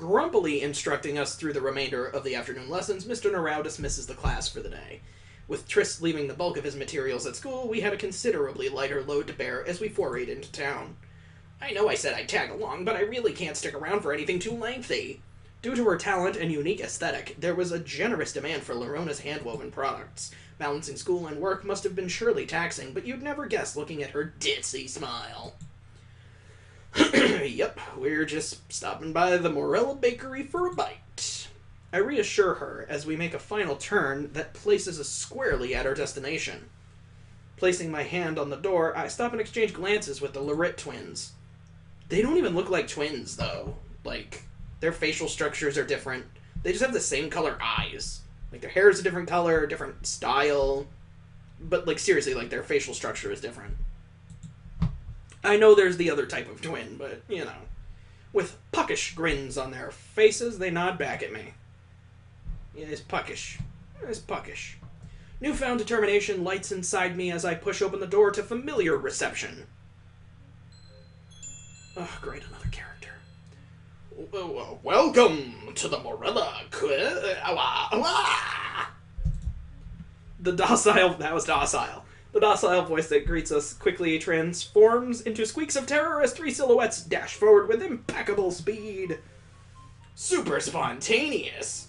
grumpily instructing us through the remainder of the afternoon lessons, Mr. Narau dismisses the class for the day. With Tris leaving the bulk of his materials at school, we had a considerably lighter load to bear as we forayed into town. I know I said I'd tag along, but I really can't stick around for anything too lengthy. Due to her talent and unique aesthetic, there was a generous demand for Larona's hand-woven products. Balancing school and work must have been surely taxing, but you'd never guess looking at her ditzy smile. Yep, we're just stopping by the Morella Bakery for a bite. I reassure her as we make a final turn that places us squarely at our destination. Placing my hand on the door, I stop and exchange glances with the Larit twins. They don't even look like twins, though. Like, their facial structures are different. They just have the same color eyes. Like, their hair is a different color, different style. But, like, seriously, like, their facial structure is different. I know there's the other type of twin, but, you know. With puckish grins on their faces, they nod back at me. Yeah, it's puckish. It's puckish. Newfound determination lights inside me as I push open the door to familiar reception. Oh, great, another character. Welcome to the Morella The docile... That was docile. The docile voice that greets us quickly transforms into squeaks of terror as three silhouettes dash forward with impeccable speed. Super spontaneous.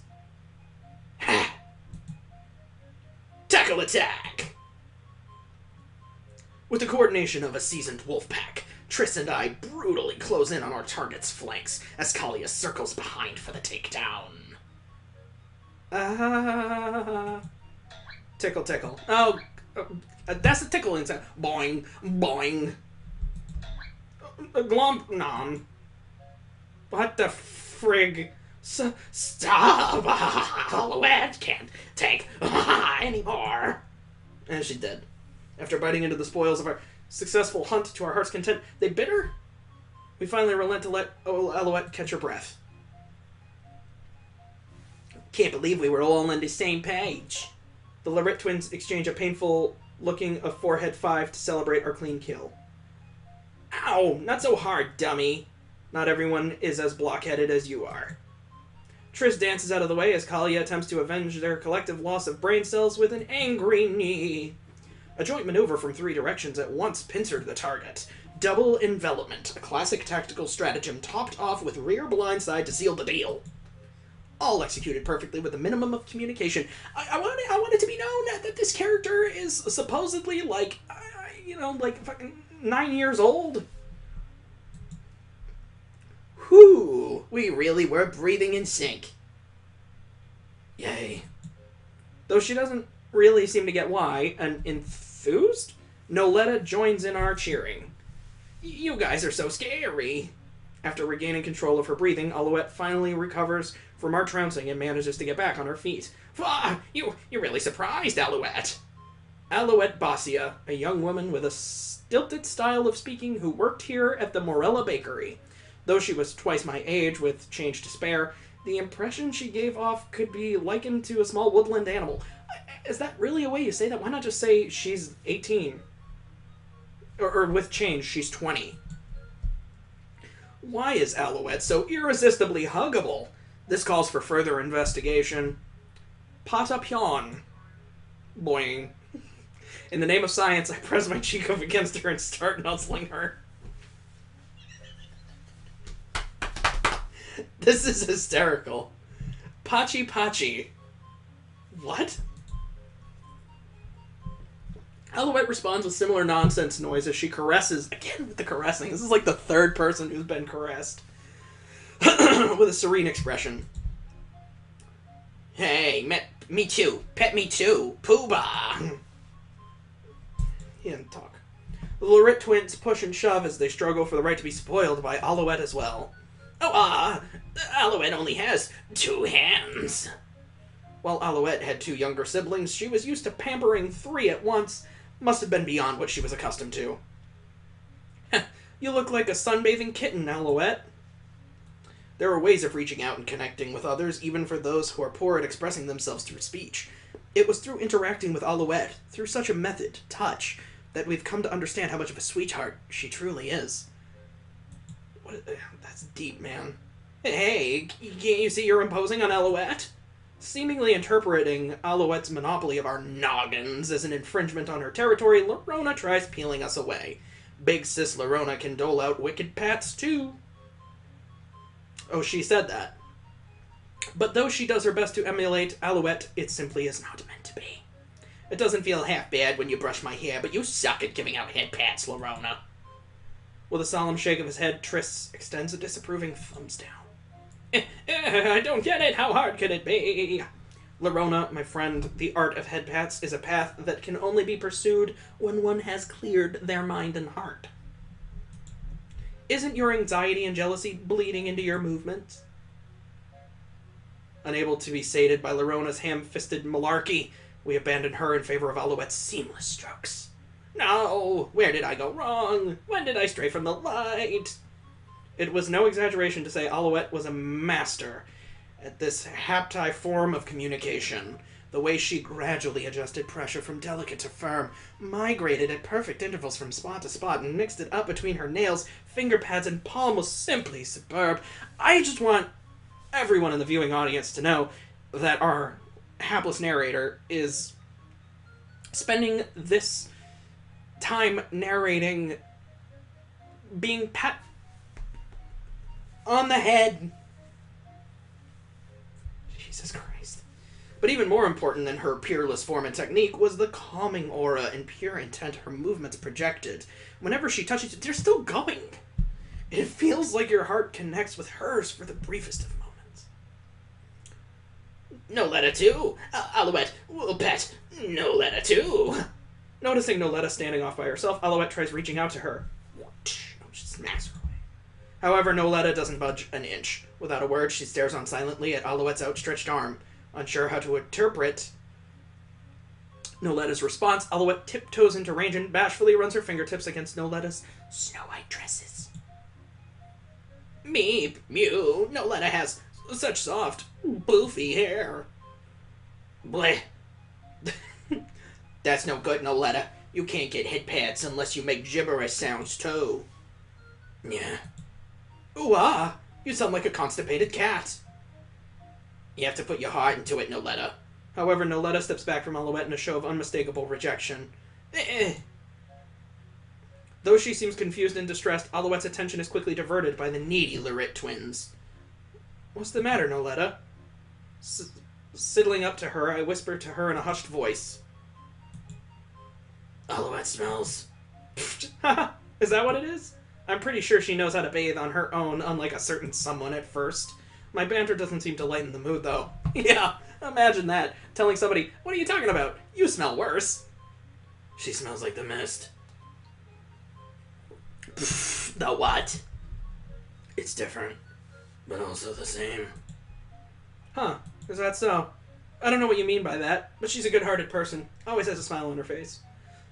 Ha! Tackle attack! With the coordination of a seasoned wolf pack, Triss and I brutally close in on our target's flanks as Kalia circles behind for the takedown. Tickle, tickle. Oh, that's a tickle inside. Boing, boing. Glomp, nom. What the frig? Stop! Alouette can't take anymore. And she did. After biting into the spoils of our successful hunt to our heart's content, they bit her? We finally relent to let Alouette catch her breath. Can't believe we were all on the same page. The Larit twins exchange a painful-looking of forehead 5 to celebrate our clean kill. Ow! Not so hard, dummy. Not everyone is as blockheaded as you are. Triss dances out of the way as Kalia attempts to avenge their collective loss of brain cells with an angry knee. A joint maneuver from three directions at once pincered the target. Double envelopment, a classic tactical stratagem topped off with rear blindside to seal the deal. All executed perfectly with a minimum of communication. I want it to be known that this character is supposedly, like, like fucking 9 years old. Whew, we really were breathing in sync. Yay. Though she doesn't really seem to get why, and enthused, Noletta joins in our cheering. You guys are so scary. After regaining control of her breathing, Alouette finally recovers from our trouncing and manages to get back on her feet. You're really surprised, Alouette. Alouette Bossia, a young woman with a stilted style of speaking who worked here at the Morella Bakery. Though she was twice my age with change to spare, the impression she gave off could be likened to a small woodland animal. Is that really a way you say that? Why not just say she's 18? Or with change, she's 20. Why is Alouette so irresistibly huggable? This calls for further investigation. Patapyon. Boing. In the name of science, I press my cheek up against her and start nuzzling her. This is hysterical. Pachi Pachi. What? Alouette responds with similar nonsense noise as she caresses, again with the caressing. This is like the third person who's been caressed. With a serene expression. Hey, me too. Pet me too. Poobah. He didn't talk. The Larit twins push and shove as they struggle for the right to be spoiled by Alouette as well. Alouette only has 2 hands. While Alouette had 2 younger siblings, she was used to pampering 3 at once. Must have been beyond what she was accustomed to. You look like a sunbathing kitten, Alouette. There are ways of reaching out and connecting with others, even for those who are poor at expressing themselves through speech. It was through interacting with Alouette, through such a method, touch, that we've come to understand how much of a sweetheart she truly is. That's deep, man. Hey, can't you see you're imposing on Alouette? Seemingly interpreting Alouette's monopoly of our noggins as an infringement on her territory, Lorona tries peeling us away. Big sis Lorona can dole out wicked pats, too. Oh, she said that. But though she does her best to emulate Alouette, it simply is not meant to be. It doesn't feel half bad when you brush my hair, but you suck at giving out head pats, Lorona. With a solemn shake of his head, Triss extends a disapproving thumbs down. I don't get it. How hard could it be? Lorona, my friend, the art of head pats is a path that can only be pursued when one has cleared their mind and heart. Isn't your anxiety and jealousy bleeding into your movements? Unable to be sated by Lorona's ham-fisted malarkey, we abandon her in favor of Alouette's seamless strokes. No! Where did I go wrong? When did I stray from the light? It was no exaggeration to say Alouette was a master at this hapti form of communication. The way she gradually adjusted pressure from delicate to firm, migrated at perfect intervals from spot to spot, and mixed it up between her nails, finger pads, and palm was simply superb. I just want everyone in the viewing audience to know that our hapless narrator is spending this time narrating being pat on the head. Jesus Christ. But even more important than her peerless form and technique was the calming aura and pure intent her movements projected. Whenever she touches it, they're still going. It feels like your heart connects with hers for the briefest of moments. Noletta too. Alouette, we'll pet Noletta too. Noticing Noletta standing off by herself, Alouette tries reaching out to her. She smacks her away. However, Noletta doesn't budge an inch. Without a word, she stares on silently at Alouette's outstretched arm. Unsure how to interpret Noletta's response, Alouette tiptoes into range and bashfully runs her fingertips against Noletta's snow-white tresses. Meep, mew, Noletta has such soft, boofy hair. Bleh. That's no good, Noletta. You can't get head pats unless you make gibberish sounds, too. Yeah. Ooh-ah, you sound like a constipated cat. You have to put your heart into it, Noletta. However, Noletta steps back from Alouette in a show of unmistakable rejection. Though she seems confused and distressed, Alouette's attention is quickly diverted by the needy Lorette twins. What's the matter, Noletta? Sidling up to her, I whisper to her in a hushed voice. Alouette smells. Is that what it is? I'm pretty sure she knows how to bathe on her own, unlike a certain someone at first. My banter doesn't seem to lighten the mood, though. Yeah, imagine that. Telling somebody, what are you talking about? You smell worse. She smells like the mist. The what? It's different, but also the same. Huh, is that so? I don't know what you mean by that, but she's a good-hearted person. Always has a smile on her face.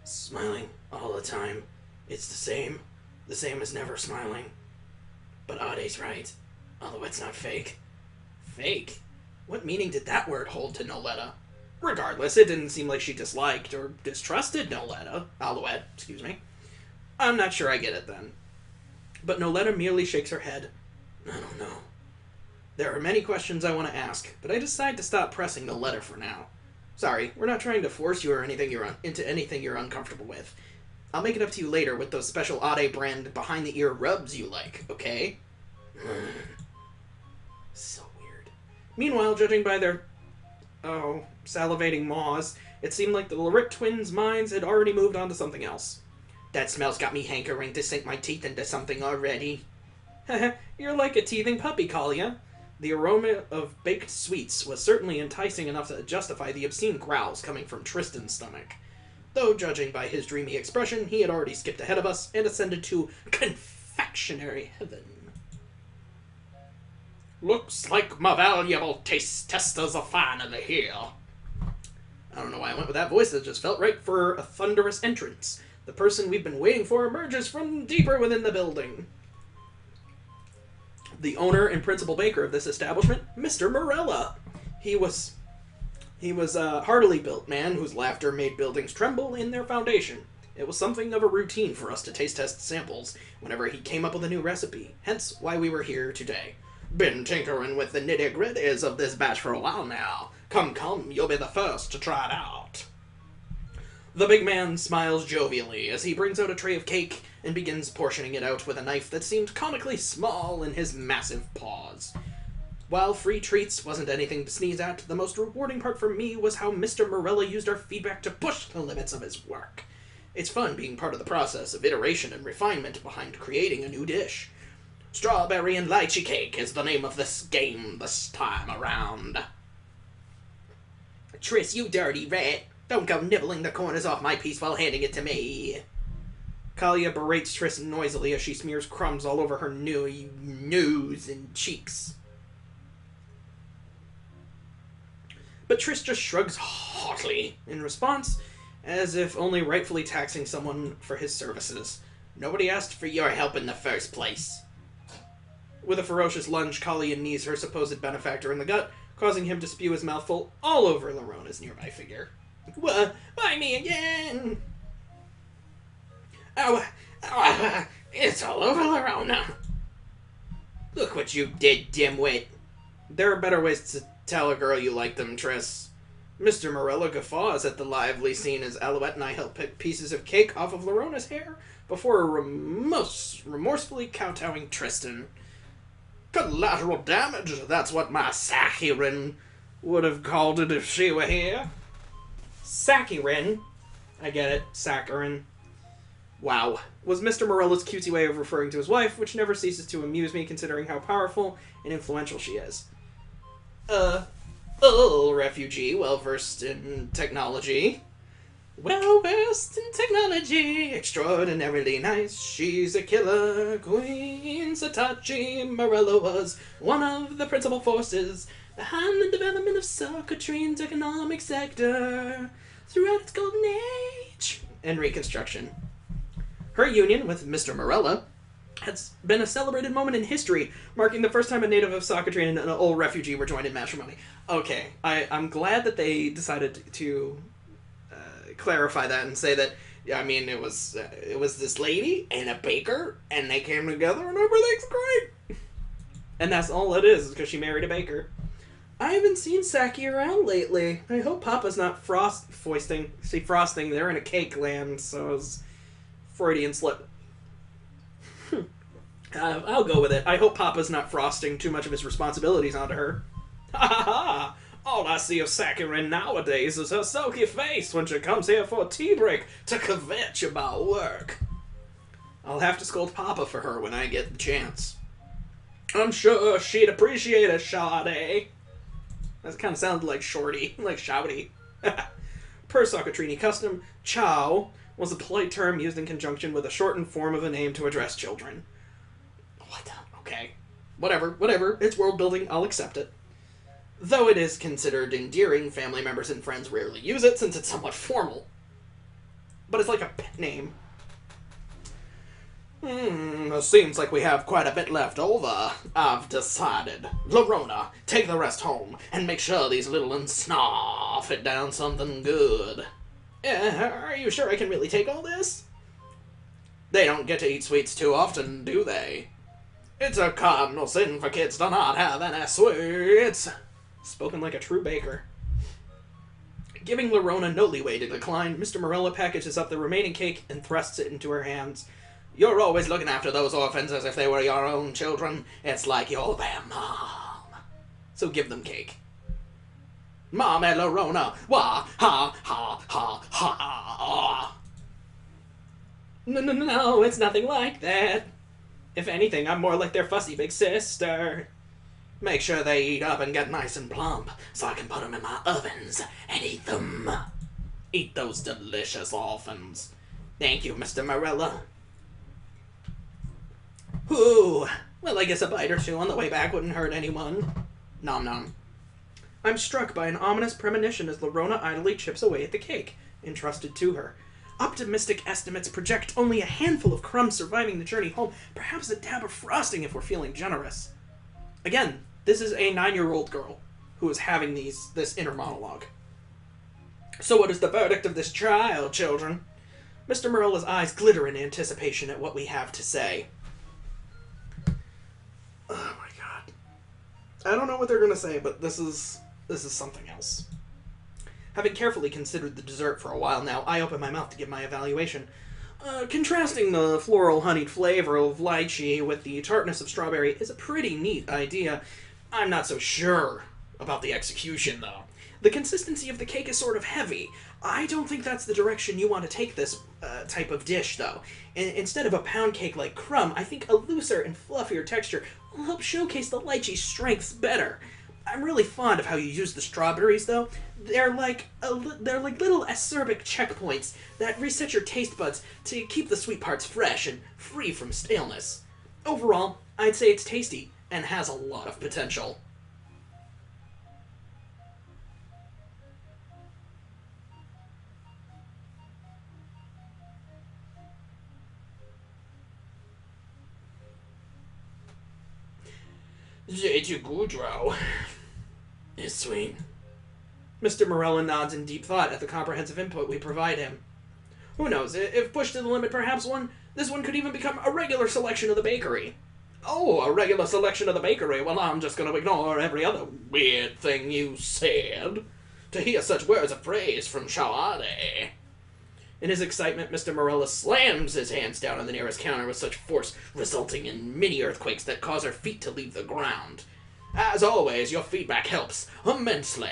Smiling all the time. It's the same. The same as never smiling. But Ade's right. Alouette's not fake. Fake? What meaning did that word hold to Noletta? Regardless, it didn't seem like she disliked or distrusted Alouette, excuse me. I'm not sure I get it then. But Noletta merely shakes her head. I don't know. There are many questions I want to ask, but I decide to stop pressing Noletta for now. Sorry, we're not trying to force you or into anything you're uncomfortable with. I'll make it up to you later with those special Ade brand behind-the-ear rubs you like, okay? So weird. Meanwhile, judging by their, salivating maws, it seemed like the Lorette twins' minds had already moved on to something else. That smell's got me hankering to sink my teeth into something already. You're like a teething puppy, Kalia. The aroma of baked sweets was certainly enticing enough to justify the obscene growls coming from Tristan's stomach. Though, judging by his dreamy expression, he had already skipped ahead of us and ascended to confectionery heaven. Looks like my valuable taste testers are finally here. I don't know why I went with that voice. It just felt right for a thunderous entrance. The person we've been waiting for emerges from deeper within the building. The owner and principal baker of this establishment, Mr. Morella. He was a heartily built man whose laughter made buildings tremble in their foundation. It was something of a routine for us to taste test samples whenever he came up with a new recipe, hence why we were here today. Been tinkering with the nitty-gritties of this batch for a while now. Come, you'll be the first to try it out. The big man smiles jovially as he brings out a tray of cake and begins portioning it out with a knife that seemed comically small in his massive paws. While free treats wasn't anything to sneeze at, the most rewarding part for me was how Mr. Morella used our feedback to push the limits of his work. It's fun being part of the process of iteration and refinement behind creating a new dish. Strawberry and lychee cake is the name of this game this time around. Triss, you dirty rat. Don't go nibbling the corners off my piece while handing it to me. Kalia berates Triss noisily as she smears crumbs all over her nose and cheeks. But Triss just shrugs haughtily in response, as if only rightfully taxing someone for his services. Nobody asked for your help in the first place. With a ferocious lunge, Kalia knees her supposed benefactor in the gut, causing him to spew his mouthful all over Larona's nearby figure. Why me again? It's all over Larona. Look what you did, dimwit. There are better ways to tell a girl you like them, Triss. Mr. Morella guffaws at the lively scene as Alouette and I help pick pieces of cake off of Larona's hair before remorsefully kowtowing Tristan. Collateral damage, that's what my Sakirin would have called it if she were here. Sakirin? I get it, Sakirin. Wow. Was Mr. Morella's cutesy way of referring to his wife, which never ceases to amuse me considering how powerful and influential she is. Refugee, well-versed in technology. Well-versed in technology, extraordinarily nice. She's a killer queen. Satachi Morella was one of the principal forces behind the development of Socotrine's economic sector throughout its golden age and Reconstruction. Her union with Mr. Morella has been a celebrated moment in history, marking the first time a native of Socotrine and an old refugee were joined in matrimony. Okay, I'm glad that they decided to clarify that and say that, I mean, it was this lady and a baker, and they came together and everything's great. And that's all it is because she married a baker. I haven't seen Saki around lately. I hope Papa's not frosting. They're in a cake land, so it's Freudian slip. I'll go with it. I hope Papa's not frosting too much of his responsibilities onto her. Ha ha ha! All I see of Sakurin nowadays is her sulky face when she comes here for a tea break to kvetch about work. I'll have to scold Papa for her when I get the chance. I'm sure she'd appreciate a Sade. That kind of sounded like Shorty, like Shouty. Per Socatrini custom, Chow was a polite term used in conjunction with a shortened form of a name to address children. What the? Okay. Whatever. It's world building. I'll accept it. Though it is considered endearing, family members and friends rarely use it since it's somewhat formal. But it's like a pet name. Seems like we have quite a bit left over. I've decided. Larona, take the rest home, and make sure these little uns snuff it down something good. Are you sure I can really take all this? They don't get to eat sweets too often, do they? It's a cardinal sin for kids to not have any sweets. Spoken like a true baker. Giving Larona no leeway to decline, Mr. Morella packages up the remaining cake and thrusts it into her hands. You're always looking after those orphans as if they were your own children. It's like you're their mom. So give them cake. Mom and Larona, wah, ha, ha, ha, ha. No, it's nothing like that. If anything, I'm more like their fussy big sister. Make sure they eat up and get nice and plump, so I can put them in my ovens and eat them. Eat those delicious orphans. Thank you, Mr. Morella. Ooh, well, I guess a bite or two on the way back wouldn't hurt anyone. Nom nom. I'm struck by an ominous premonition as Larona idly chips away at the cake, entrusted to her. Optimistic estimates project only a handful of crumbs surviving the journey home, perhaps a dab of frosting if we're feeling generous. Again, this is a 9-year-old girl who is having this inner monologue. So what is the verdict of this trial, children? Mr. Morella's eyes glitter in anticipation at what we have to say. Oh my god. I don't know what they're going to say, but this is something else. Having carefully considered the dessert for a while now, I open my mouth to give my evaluation. Contrasting the floral honeyed flavor of lychee with the tartness of strawberry is a pretty neat idea. I'm not so sure about the execution, though. The consistency of the cake is sort of heavy. I don't think that's the direction you want to take this type of dish, though. Instead of a pound cake like crumb, I think a looser and fluffier texture will help showcase the lychee's strengths better. I'm really fond of how you use the strawberries, though. They're like little acerbic checkpoints that reset your taste buds to keep the sweet parts fresh and free from staleness. Overall, I'd say it's tasty and has a lot of potential. C'est Goudreau. It's sweet. Mr. Morella nods in deep thought at the comprehensive input we provide him. Who knows, if pushed to the limit, perhaps this one could even become a regular selection of the bakery. Oh, a regular selection of the bakery? Well, I'm just going to ignore every other weird thing you said to hear such words of praise from Shawade. In his excitement, Mr. Morella slams his hands down on the nearest counter with such force, resulting in mini-earthquakes that cause our feet to leave the ground. As always, your feedback helps immensely.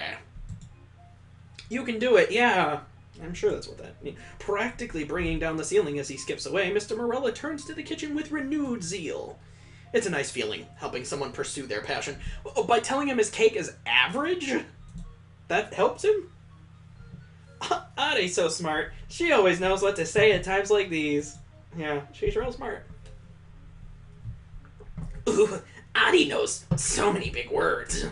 You can do it, yeah. I'm sure that's what that means. Practically bringing down the ceiling as he skips away, Mr. Morella turns to the kitchen with renewed zeal. It's a nice feeling, helping someone pursue their passion. By telling him his cake is average? That helps him? Audie's so smart. She always knows what to say at times like these. Yeah, she's real smart. Ooh, Audie knows so many big words.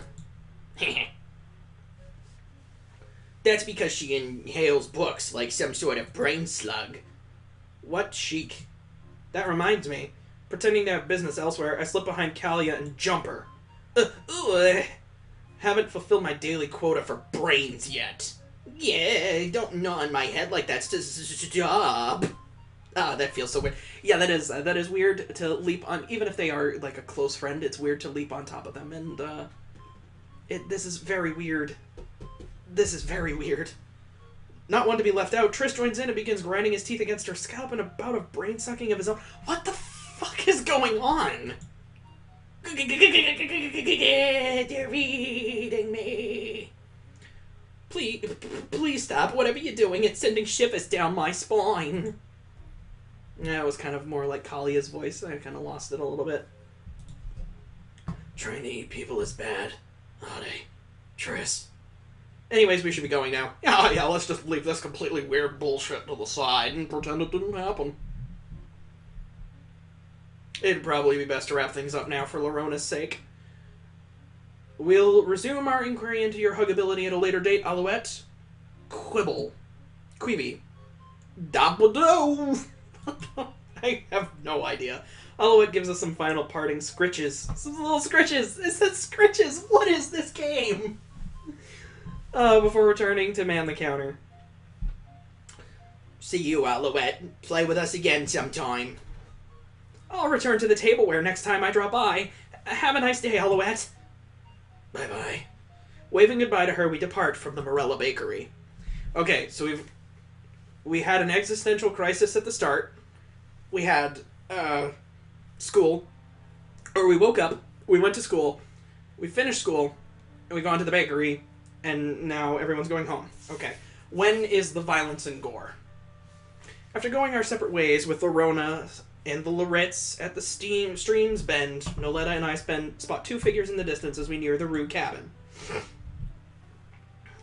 That's because she inhales books like some sort of brain slug. What chic. That reminds me. Pretending to have business elsewhere, I slip behind Kalia and jump her. Haven't fulfilled my daily quota for brains yet. Yeah, don't gnaw on my head like that's just job. Ah, that feels so weird. Yeah, that is weird to leap on, even if they are like a close friend. It's weird to leap on top of them, and this is very weird. This is very weird. Not one to be left out, Triss joins in and begins grinding his teeth against her scalp in a bout of brain sucking of his own. What the fuck is going on? They're reading me. Please stop. Whatever you're doing, it's sending shivers down my spine. Yeah, it was kind of more like Kalia's voice. I kind of lost it a little bit. Trying to eat people is bad. Are they? Triss. Anyways, we should be going now. Yeah, let's just leave this completely weird bullshit to the side and pretend it didn't happen. It'd probably be best to wrap things up now for Larona's sake. We'll resume our inquiry into your huggability at a later date, Alouette. Queeby. Dabba-do! I have no idea. Alouette gives us some final parting scritches. Some little scritches! It says scritches! What is this game? Before returning to man the counter. See you, Alouette. Play with us again sometime. I'll return to the tableware next time I drop by. Have a nice day, Alouette. Bye-bye. Waving goodbye to her, we depart from the Morella Bakery. Okay, so we had an existential crisis at the start. We had, school. Or we woke up, we went to school, we finished school, and we gone to the bakery, and now everyone's going home. Okay. When is the violence and gore? After going our separate ways with Lorona and the Loretts at the stream's bend, Noletta and I spot two figures in the distance as we near the Rue cabin.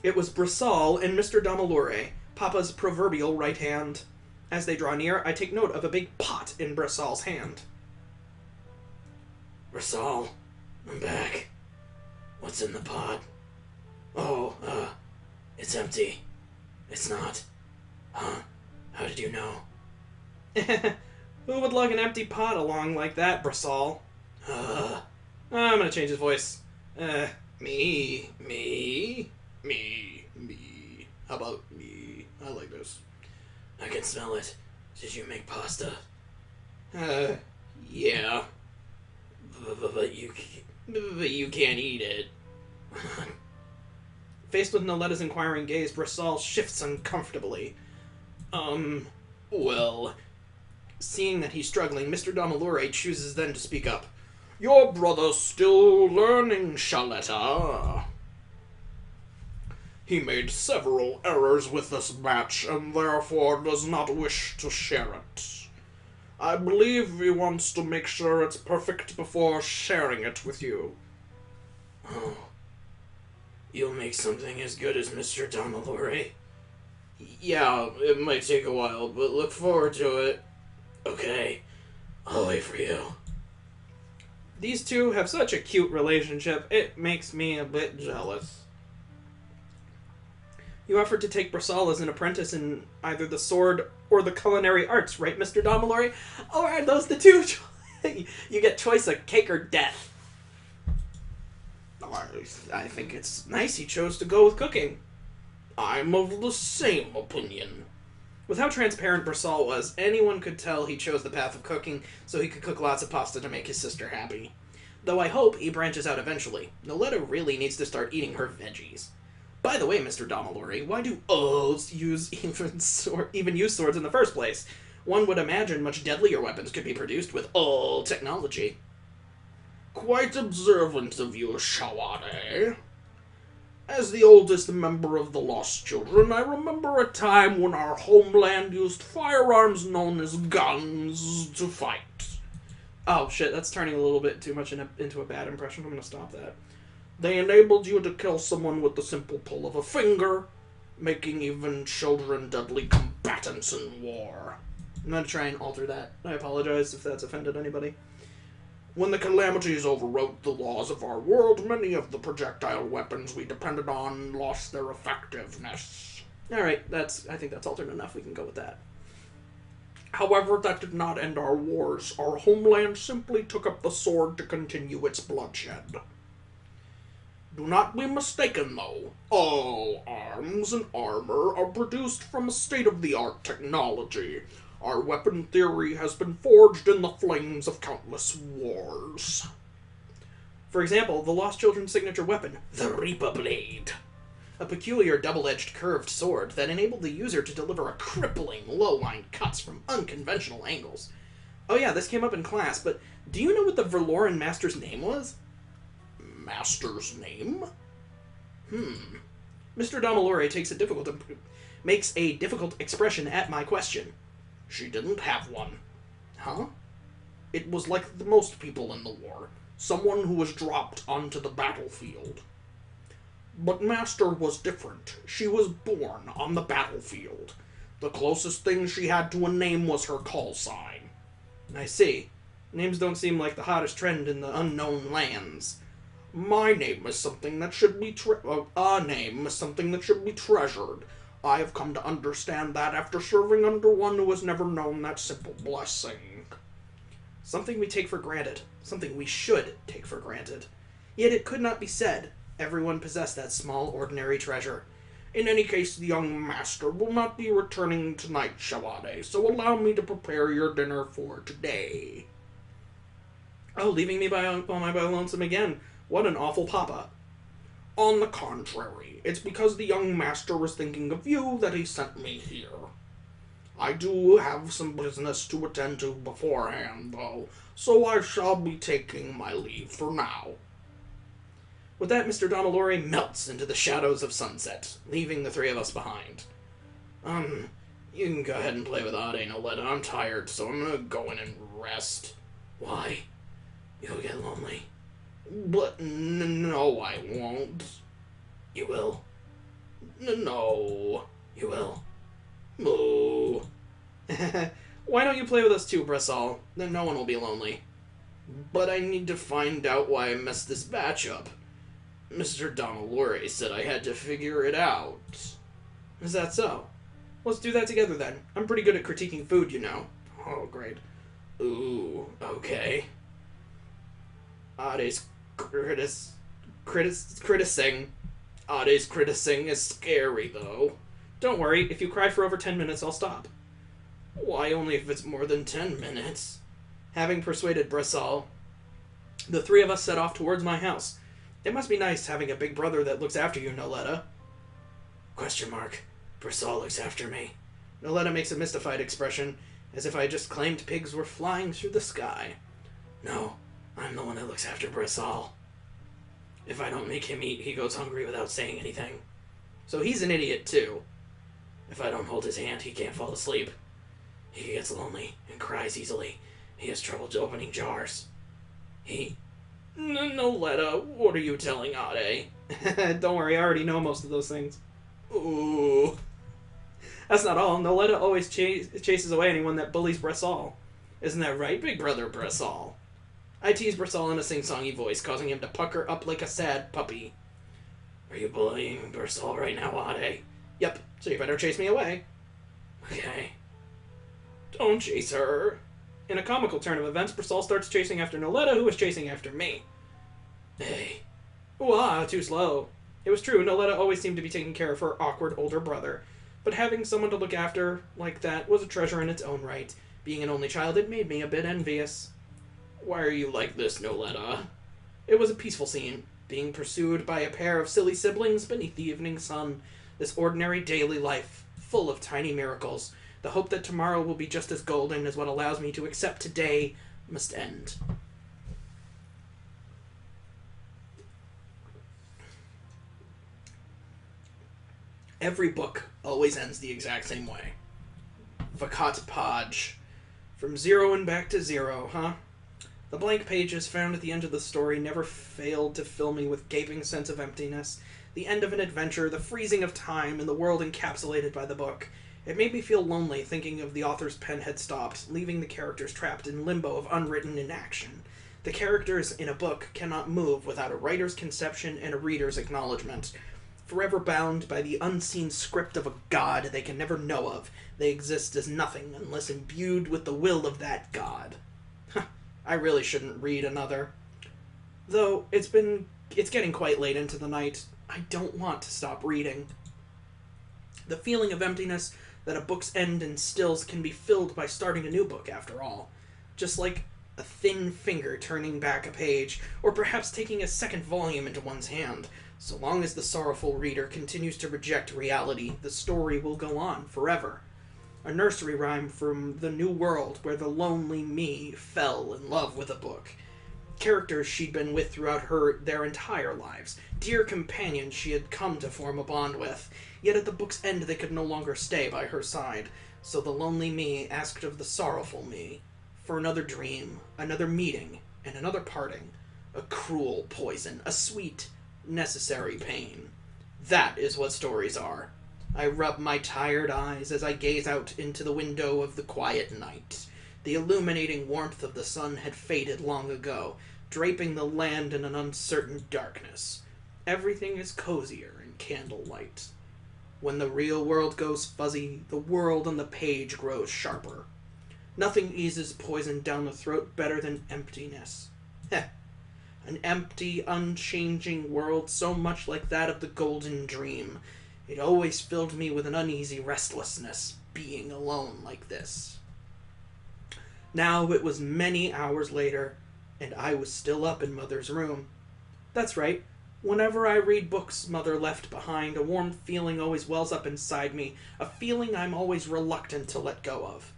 It was Brissal and Mr. Damalure, Papa's proverbial right hand. As they draw near, I take note of a big pot in Brissal's hand. Brissal, I'm back. What's in the pot? Oh, it's empty. It's not. Huh? How did you know? Who would lug an empty pot along like that, Brissal? I'm gonna change his voice. Me. How about me? I like this. I can smell it. Did you make pasta? Yeah. But But you can't eat it. Faced with Noletta's inquiring gaze, Brissol shifts uncomfortably. Well... Seeing that he's struggling, Mr. Domalore chooses then to speak up. Your brother's still learning, Charletta. He made several errors with this match, and therefore does not wish to share it. I believe he wants to make sure it's perfect before sharing it with you. Oh. You'll make something as good as Mr. Domalore? Yeah, it might take a while, but look forward to it. Okay, I'll wait for you. These two have such a cute relationship, it makes me a bit jealous. You offered to take Brissol as an apprentice in either the sword or the culinary arts, right, Mr. Domalore? Or are those the two? You get choice of cake or death. I think it's nice he chose to go with cooking. I'm of the same opinion. With how transparent Brissol was, anyone could tell he chose the path of cooking so he could cook lots of pasta to make his sister happy. Though I hope he branches out eventually. Noletta really needs to start eating her veggies. By the way, Mr. Domalore, why do oaths even use swords in the first place? One would imagine much deadlier weapons could be produced with old technology. Quite observant of you, Shawade. As the oldest member of the Lost Children, I remember a time when our homeland used firearms known as guns to fight. Oh shit, that's turning a little bit too much into a bad impression. I'm gonna stop that. They enabled you to kill someone with the simple pull of a finger, making even children deadly combatants in war. I'm gonna try and alter that. I apologize if that's offended anybody. When the calamities overwrote the laws of our world, many of the projectile weapons we depended on lost their effectiveness. Alright, I think that's altered enough. We can go with that. However, that did not end our wars. Our homeland simply took up the sword to continue its bloodshed. Do not be mistaken, though. All arms and armor are produced from state-of-the-art technology. Our weapon theory has been forged in the flames of countless wars. For example, the Lost Children's signature weapon, the Reaper Blade. A peculiar double-edged curved sword that enabled the user to deliver a crippling low-line cuts from unconventional angles. Oh yeah, this came up in class, but do you know what the Verloren Master's name was? Master's name? Mr. Domalore makes a difficult expression at my question. She didn't have one. Huh? It was like most people in the war. Someone who was dropped onto the battlefield. But Master was different. She was born on the battlefield. The closest thing she had to a name was her call sign. I see. Names don't seem like the hottest trend in the unknown lands. My name is something that should be a name is something that should be treasured. I have come to understand that after serving under one who has never known that simple blessing. Something we take for granted. Something we should take for granted. Yet it could not be said. Everyone possessed that small, ordinary treasure. In any case, the young master will not be returning tonight, Shawade, so allow me to prepare your dinner for today. Oh, leaving me by lonesome again. What an awful papa. On the contrary, it's because the young master was thinking of you that he sent me here. I do have some business to attend to beforehand, though, so I shall be taking my leave for now. With that, Mr. Domalore melts into the shadows of sunset, leaving the three of us behind. You can go ahead and play with Ade, Noletta. I'm tired, so I'm gonna go in and rest. Why? You'll get lonely. But no, I won't. You will. No, you will. Moo. Why don't you play with us too, Brissol? Then no one will be lonely. But I need to find out why I messed this batch up. Mr. Domalore said I had to figure it out. Is that so? Let's do that together then. I'm pretty good at critiquing food, you know. Oh, great. Ooh, okay. Ade's criticing. Ade's criticing is scary, though. Don't worry, if you cry for over 10 minutes, I'll stop. Why only if it's more than 10 minutes? Having persuaded Brissol, The three of us set off towards my house. It must be nice having a big brother that looks after you, Noletta. Question mark. Brissol looks after me. Noletta makes a mystified expression, as if I just claimed pigs were flying through the sky. No, I'm the one that looks after Brissol. If I don't make him eat, he goes hungry without saying anything. So he's an idiot, too. If I don't hold his hand, he can't fall asleep. He gets lonely and cries easily. He has trouble opening jars. Noletta, what are you telling Ade? Don't worry, I already know most of those things. Ooh. That's not all. Noletta always chases away anyone that bullies Brissol. Isn't that right, big brother Brissol? I tease Brissol in a sing-songy voice, causing him to pucker up like a sad puppy. Are you bullying Brissol right now, Ade? Yep, so you better chase me away. Okay. Don't chase her. In a comical turn of events, Brissol starts chasing after Noletta, who is chasing after me. Hey. Ooh, too slow. It was true, Noletta always seemed to be taking care of her awkward older brother. But having someone to look after like that was a treasure in its own right. Being an only child, it made me a bit envious. Why are you like this, Noletta? It was a peaceful scene, being pursued by a pair of silly siblings beneath the evening sun. This ordinary daily life, full of tiny miracles. The hope that tomorrow will be just as golden as what allows me to accept today must end. Every book always ends the exact same way. Vacat Podge. From zero and back to zero, huh? The blank pages found at the end of the story never failed to fill me with gaping sense of emptiness. The end of an adventure, the freezing of time, and the world encapsulated by the book. It made me feel lonely thinking of the author's pen had stopped, leaving the characters trapped in limbo of unwritten inaction. The characters in a book cannot move without a writer's conception and a reader's acknowledgement. Forever bound by the unseen script of a god they can never know of, they exist as nothing unless imbued with the will of that god. I really shouldn't read another. Though it's getting quite late into the night, I don't want to stop reading. The feeling of emptiness that a book's end instills can be filled by starting a new book, after all. Just like a thin finger turning back a page, or perhaps taking a second volume into one's hand. So long as the sorrowful reader continues to reject reality, the story will go on forever. A nursery rhyme from the New World where the lonely me fell in love with a book. Characters she'd been with throughout their entire lives. Dear companions she had come to form a bond with. Yet at the book's end they could no longer stay by her side. So the lonely me asked of the sorrowful me for another dream, another meeting, and another parting. A cruel poison, a sweet, necessary pain. That is what stories are. I rub my tired eyes as I gaze out into the window of the quiet night. The illuminating warmth of the sun had faded long ago, draping the land in an uncertain darkness. Everything is cozier in candlelight. When the real world goes fuzzy, the world on the page grows sharper. Nothing eases poison down the throat better than emptiness. Heh. An empty, unchanging world so much like that of the Golden Dream. It always filled me with an uneasy restlessness, being alone like this. Now it was many hours later, and I was still up in Mother's room. That's right. Whenever I read books Mother left behind, a warm feeling always wells up inside me, a feeling I'm always reluctant to let go of.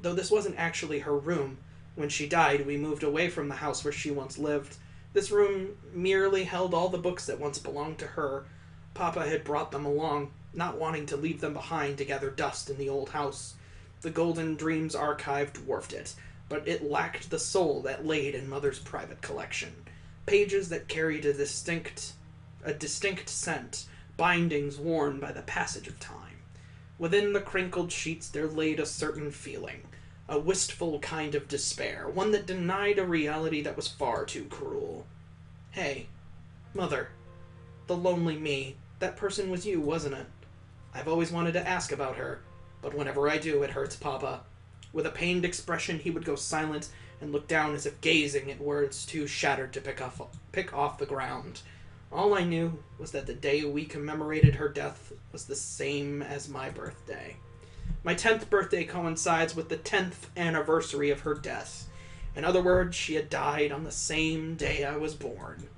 Though this wasn't actually her room. When she died, we moved away from the house where she once lived. This room merely held all the books that once belonged to her. Papa had brought them along, not wanting to leave them behind to gather dust in the old house. The Golden Dreams archive dwarfed it, but it lacked the soul that laid in Mother's private collection. Pages that carried a distinct scent, bindings worn by the passage of time. Within the crinkled sheets there laid a certain feeling, a wistful kind of despair, one that denied a reality that was far too cruel. Hey, Mother, the lonely me, that person was you, wasn't it? I've always wanted to ask about her, but whenever I do, it hurts Papa. With a pained expression, he would go silent and look down as if gazing at words too shattered to pick off the ground. All I knew was that the day we commemorated her death was the same as my birthday. My 10th birthday coincides with the 10th anniversary of her death. In other words, she had died on the same day I was born.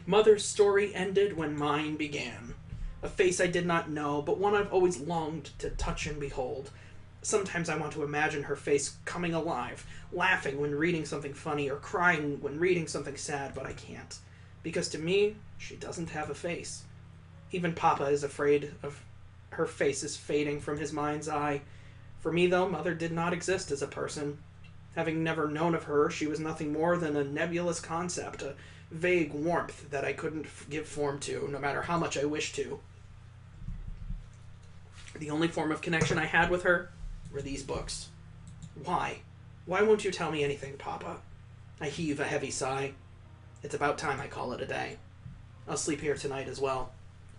Mother's story ended when mine began. A face I did not know, but one I've always longed to touch and behold. Sometimes I want to imagine her face coming alive, laughing when reading something funny or crying when reading something sad, but I can't. Because to me, she doesn't have a face. Even Papa is afraid of her face is fading from his mind's eye. For me, though, Mother did not exist as a person. Having never known of her, she was nothing more than a nebulous concept, a vague warmth that I couldn't give form to, no matter how much I wished to. The only form of connection I had with her were these books. Why? Why won't you tell me anything, Papa? I heave a heavy sigh. It's about time I call it a day. I'll sleep here tonight as well.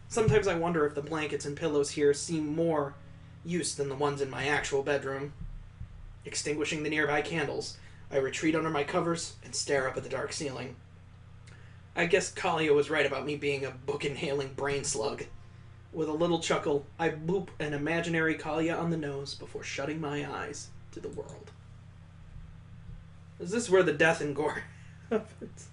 Sometimes I wonder if the blankets and pillows here seem more use than the ones in my actual bedroom. Extinguishing the nearby candles, I retreat under my covers and stare up at the dark ceiling. I guess Kalia was right about me being a book-inhaling brain slug. With a little chuckle, I boop an imaginary Kalia on the nose before shutting my eyes to the world. Is this where the death and gore happens?